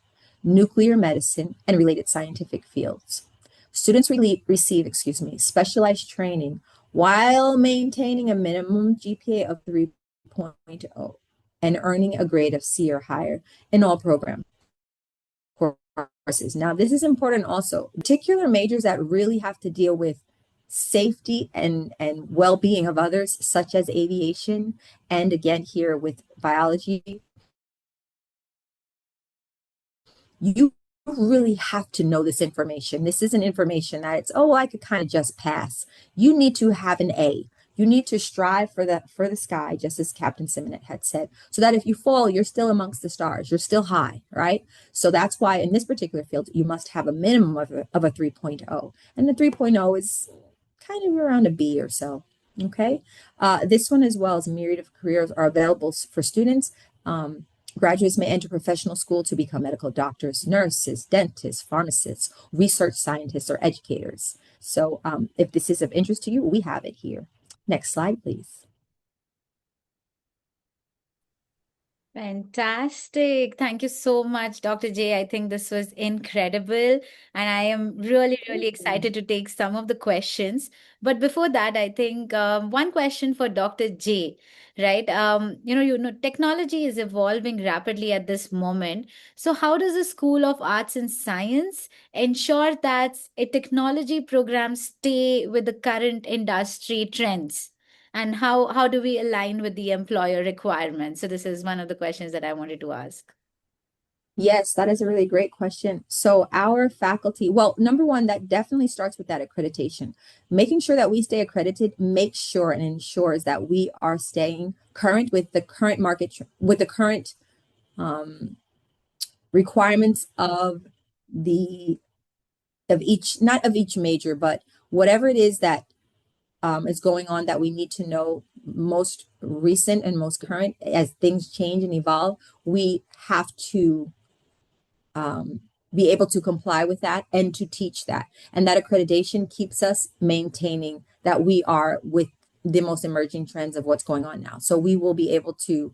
nuclear medicine, and related scientific fields. Students receive, specialized training while maintaining a minimum GPA of 3.0 and earning a grade of C or higher in all program courses. Now, this is important also. Particular majors that really have to deal with safety and well-being of others, such as aviation, and again here with biology, you really have to know this information. This isn't information that it's, oh, I could kind of just pass. You need to have an A. You need to strive for the sky, just as Captain Simonet had said, so that if you fall, you're still amongst the stars. You're still high, right? So that's why in this particular field, you must have a minimum of a 3.0. And the 3.0 is kind of around a B or so. Okay. This one, as well as a myriad of careers, are available for students. Graduates may enter professional school to become medical doctors, nurses, dentists, pharmacists, research scientists, or educators. So if this is of interest to you, we have it here. Next slide, please. Fantastic. Thank you so much, Dr. J. I think this was incredible. And I am really, really excited to take some of the questions. But before that, I think one question for Dr. J, right? Technology is evolving rapidly at this moment. So how does the School of Arts and Science ensure that a technology program stay with the current industry trends? And how do we align with the employer requirements? So this is one of the questions that I wanted to ask. Yes, that is a really great question. So, our faculty, well, number one, that definitely starts with that accreditation. Making sure that we stay accredited makes sure and ensures that we are staying current with the current market, with the current requirements of the of each, not of each major, but whatever it is that is going on that we need to know most recent and most current as things change and evolve. We have to be able to comply with that and to teach that. And that accreditation keeps us maintaining that we are with the most emerging trends of what's going on now. So we will be able to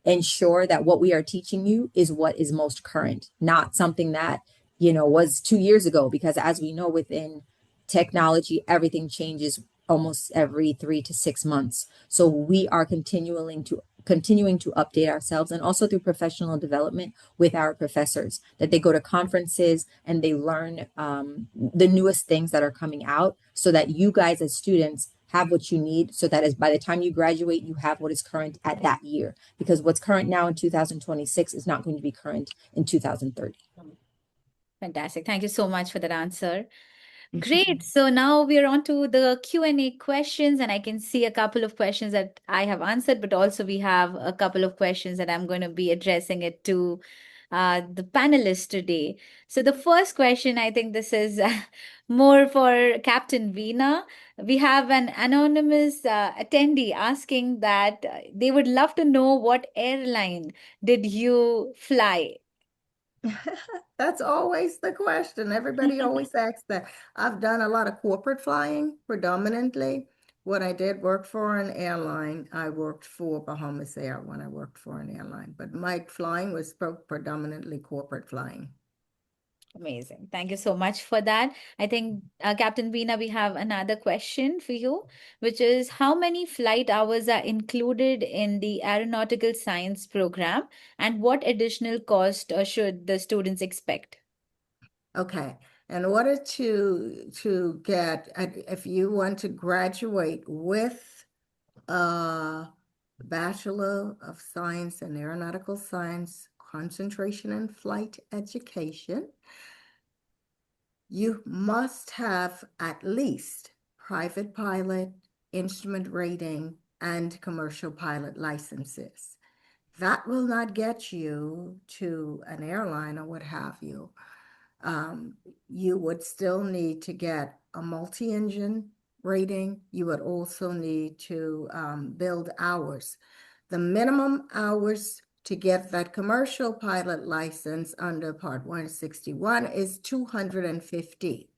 ensure that what we are teaching you is what is most current, not something that, was 2 years ago, because as we know within technology, everything changes almost every 3 to 6 months. So we are continuing to update ourselves, and also through professional development with our professors, that they go to conferences and they learn the newest things that are coming out, so that you guys as students have what you need, so that as by the time you graduate, you have what is current at that year, because what's current now in 2026 is not going to be current in 2030. Fantastic. Thank you so much for that answer. Great. So now we're on to the Q&A questions, and I can see a couple of questions that I have answered, but also we have a couple of questions that I'm going to be addressing it to the panelists today. So the first question, I think this is more for Captain Veena. We have an anonymous attendee asking that they would love to know what airline did you fly? That's always the question. Everybody always asks that. I've done a lot of corporate flying predominantly. When I did work for an airline, I worked for Bahamas Air when I worked for an airline, but my flying was predominantly corporate flying. Amazing. Thank you so much for that. I think, Captain Veena, we have another question for you, which is how many flight hours are included in the aeronautical science program, and what additional cost should the students expect? Okay. In order to get, if you want to graduate with a Bachelor of Science in Aeronautical Science, concentration in flight education, you must have at least private pilot, instrument rating, and commercial pilot licenses. That will not get you to an airline or what have you. You would still need to get a multi-engine rating. You would also need to build hours. The minimum hours to get that commercial pilot license under Part 161 is 250.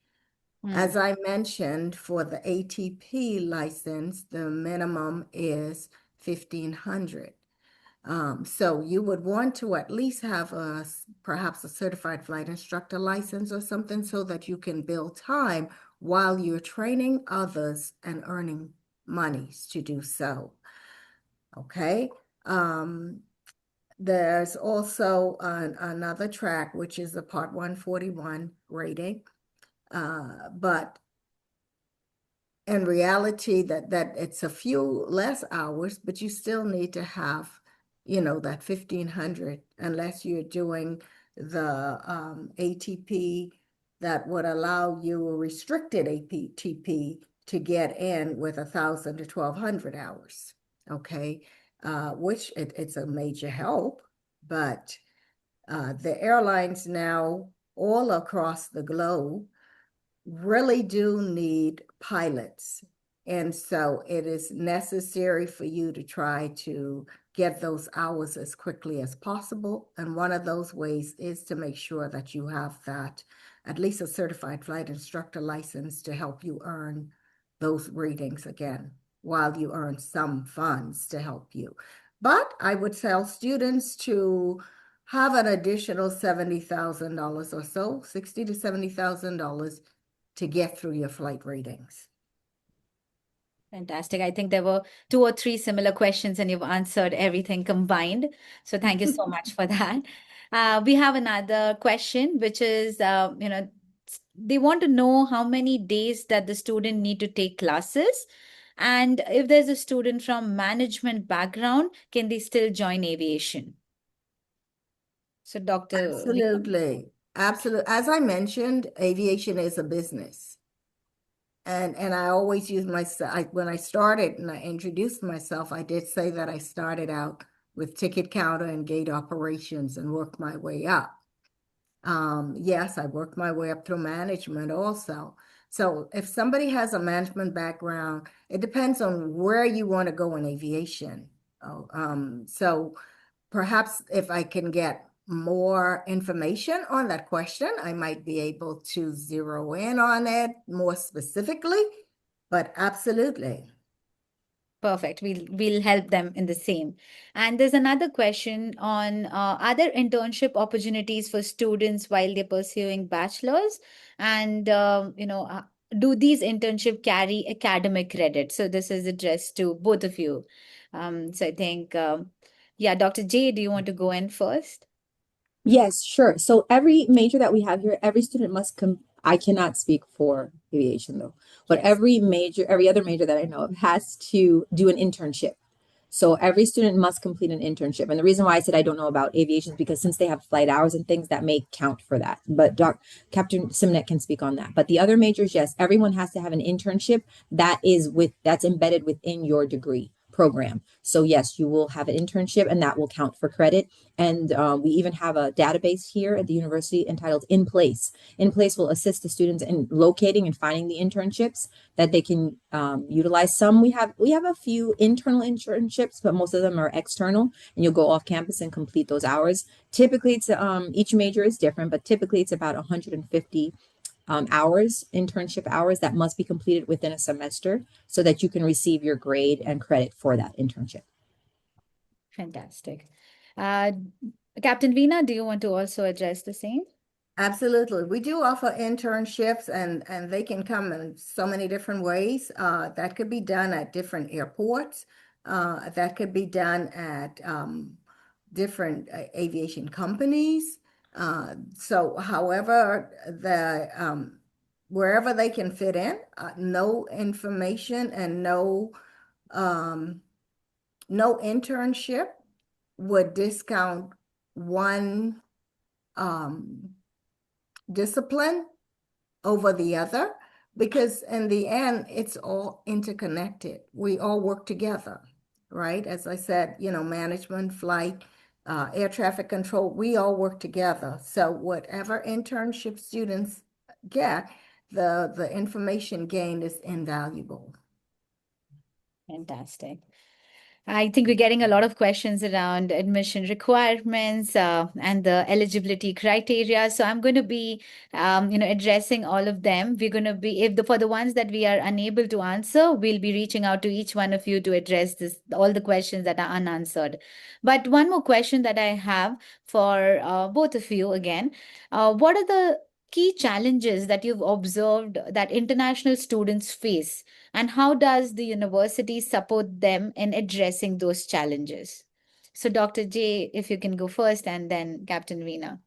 Hmm. As I mentioned, for the ATP license, the minimum is 1,500. So you would want to at least have perhaps a certified flight instructor license or something so that you can build time while you're training others and earning monies to do so. Okay. Um, there's also another track, which is the Part 141 rating. But in reality, that it's a few less hours, but you still need to have, that 1,500, unless you're doing the ATP that would allow you a restricted ATP to get in with 1,000 to 1,200 hours. Okay, which it's a major help, but the airlines now all across the globe really do need pilots. And so it is necessary for you to try to get those hours as quickly as possible. And one of those ways is to make sure that you have that, at least a certified flight instructor license to help you earn those ratings again, while you earn some funds to help you. But I would tell students to have an additional $70,000 or so, $60,000 to $70,000 to get through your flight ratings. Fantastic. I think there were two or three similar questions, and you've answered everything combined. So thank you so much for that. We have another question, which is, they want to know how many days that the student need to take classes, and if there's a student from management background, can they still join aviation? So, Dr. Veena? Absolutely. Absolutely. As I mentioned, aviation is a business. And I always use myself, when I started and I introduced myself, I did say that I started out with ticket counter and gate operations and worked my way up. Yes, I worked my way up through management also. So if somebody has a management background, it depends on where you want to go in aviation. So perhaps if I can get more information on that question, I might be able to zero in on it more specifically, but absolutely. Perfect. We'll help them in the same. And there's another question on are there internship opportunities for students while they're pursuing bachelor's? And do these internship carry academic credit? So this is addressed to both of you. So I think, yeah, Dr. J, do you want to go in first? Yes, sure. So every major that we have here, every student must come. I cannot speak for aviation though, but Yes. every other major that I know of has to do an internship. So every student must complete an internship. And the reason why I said I don't know about aviation is because since they have flight hours and things that may count for that. But Captain Simnet can speak on that. But the other majors, yes, everyone has to have an internship that's embedded within your degree program. So yes, you will have an internship and that will count for credit. And we even have a database here at the university entitled In Place. In Place will assist the students in locating and finding the internships that they can utilize. We have a few internal internships, but most of them are external, and you'll go off campus and complete those hours. Typically, it's each major is different, but typically it's about 150 hours, internship hours that must be completed within a semester so that you can receive your grade and credit for that internship. Fantastic. Uh, Captain Veena, do you want to also address the same? Absolutely. We do offer internships and they can come in so many different ways. That could be done at different airports. That could be done at different aviation companies. So however wherever they can fit in, no information and um, no internship would discount one um, discipline over the other because in the end it's all interconnected. We all work together, right? As I said, management, flight, air traffic control, we all work together. So whatever internship students get, the information gained is invaluable. Fantastic. I think we're getting a lot of questions around admission requirements and the eligibility criteria. So I'm going to be, addressing all of them. We're going to be, if the for the ones that we are unable to answer, we'll be reaching out to each one of you to address this, all the questions that are unanswered. But one more question that I have for both of you again, what are the key challenges that you've observed that international students face? And how does the university support them in addressing those challenges? So, Dr. J, if you can go first, and then Captain Veena.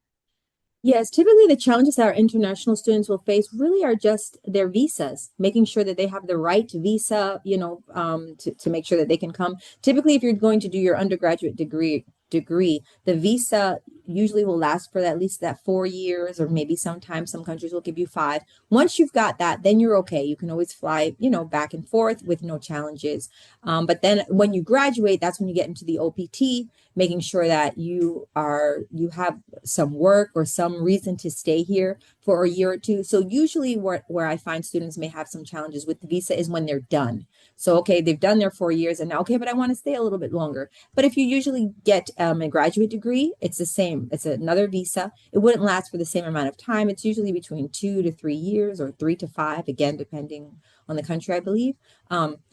Yes, typically the challenges that our international students will face really are just their visas, making sure that they have the right visa, to make sure that they can come. Typically, if you're going to do your undergraduate degree, the visa usually will last for at least that 4 years, or maybe sometimes some countries will give you 5. Once you've got that, then you're okay. You can always fly, back and forth with no challenges. But then when you graduate, that's when you get into the OPT, making sure that you have some work or some reason to stay here for a year or two. So usually where I find students may have some challenges with the visa is when they're done. So, okay, they've done their 4 years and now, okay, but I want to stay a little bit longer. But if you usually get a graduate degree, it's the same. It's another visa. It wouldn't last for the same amount of time. It's usually between 2 to 3 years or 3 to 5, again, depending on the country, I believe.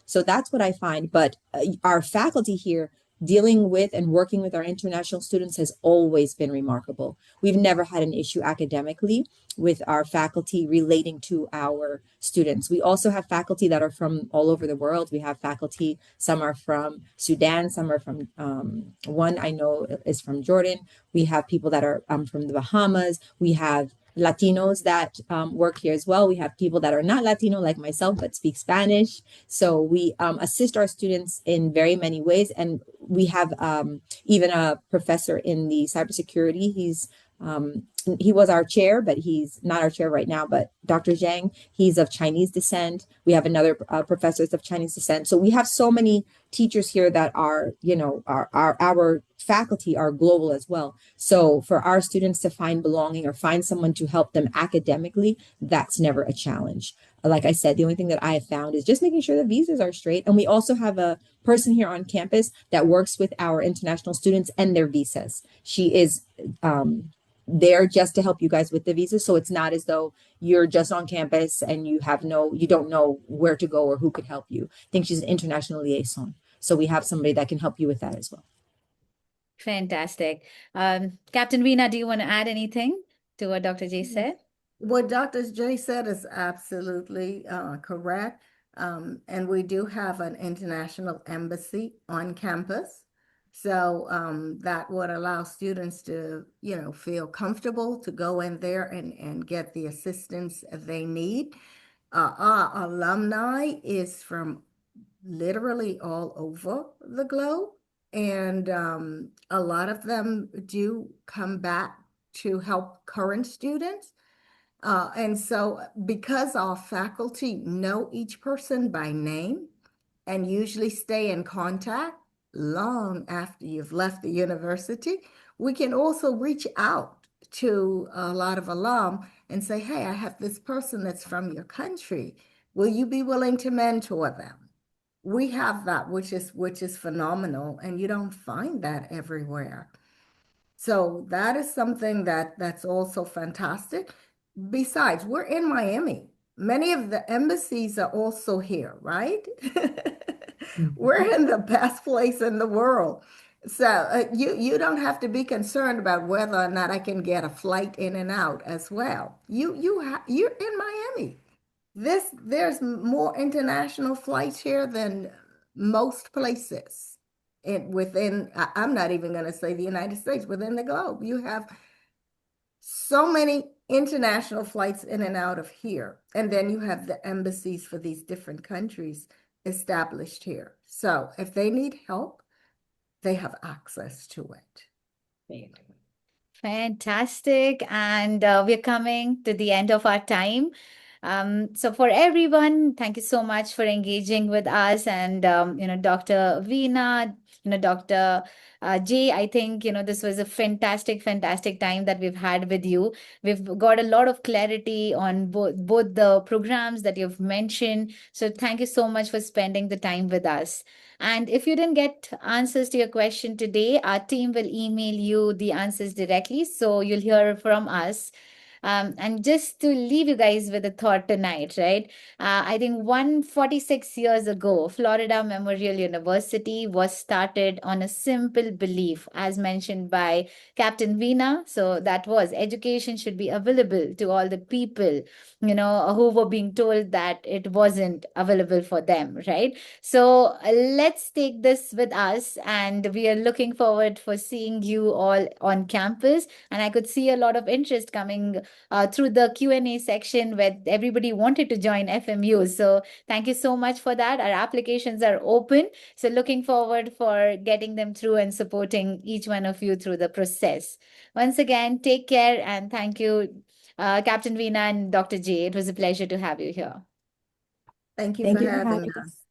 So that's what I find. But our faculty here dealing with and working with our international students has always been remarkable. We've never had an issue academically with our faculty relating to our students. We also have faculty that are from all over the world. We have faculty, some are from Sudan, some are from, one I know is from Jordan. We have people that are from the Bahamas. We have Latinos that work here as well. We have people that are not Latino like myself, but speak Spanish. So we assist our students in very many ways. And we have even a professor in the cybersecurity. He was our chair, but he's not our chair right now. But Dr. Zhang, he's of Chinese descent. We have another professor of Chinese descent. So we have so many teachers here that are, our faculty are global as well. So for our students to find belonging or find someone to help them academically, that's never a challenge. Like I said, the only thing that I have found is just making sure the visas are straight. And we also have a person here on campus that works with our international students and their visas. She is there just to help you guys with the visas. So it's not as though you're just on campus and you don't know where to go or who could help you. I think she's an international liaison. So we have somebody that can help you with that as well. Fantastic. Captain Veena, do you want to add anything to what Dr. J said? What Dr. J said is absolutely correct. And we do have an international embassy on campus. So that would allow students to, feel comfortable to go in there and get the assistance they need. Our alumni is from literally all over the globe. And a lot of them do come back to help current students. And so, because our faculty know each person by name and usually stay in contact long after you've left the university, we can also reach out to a lot of alum and say, hey, I have this person that's from your country. Will you be willing to mentor them? We have that, which is phenomenal, and you don't find that everywhere. So that is something that's also fantastic. Besides, we're in Miami. Many of the embassies are also here, right? We're in the best place in the world. So you don't have to be concerned about whether or not I can get a flight in and out as well. You're in Miami. There's more international flights here than most places. I'm not even going to say the United States, within the globe. You have so many international flights in and out of here. And then you have the embassies for these different countries established here. So if they need help, they have access to it. Fantastic. And we're coming to the end of our time. So for everyone, thank you so much for engaging with us. And, Dr. Veena, Dr. Jay, I think, this was a fantastic, fantastic time that we've had with you. We've got a lot of clarity on both the programs that you've mentioned. So thank you so much for spending the time with us. And if you didn't get answers to your question today, our team will email you the answers directly. So you'll hear from us. And just to leave you guys with a thought tonight, right? I think 146 years ago, Florida Memorial University was started on a simple belief, as mentioned by Captain Veena. So that was education should be available to all the people, who were being told that it wasn't available for them, right? So let's take this with us, and we are looking forward for seeing you all on campus. And I could see a lot of interest coming through the Q&A section where everybody wanted to join FMU. So thank you so much for that. Our applications are open. So looking forward for getting them through and supporting each one of you through the process. Once again, take care and thank you, Captain Veena and Dr. J. It was a pleasure to have you here. Thank you Thank for you for having having us. us.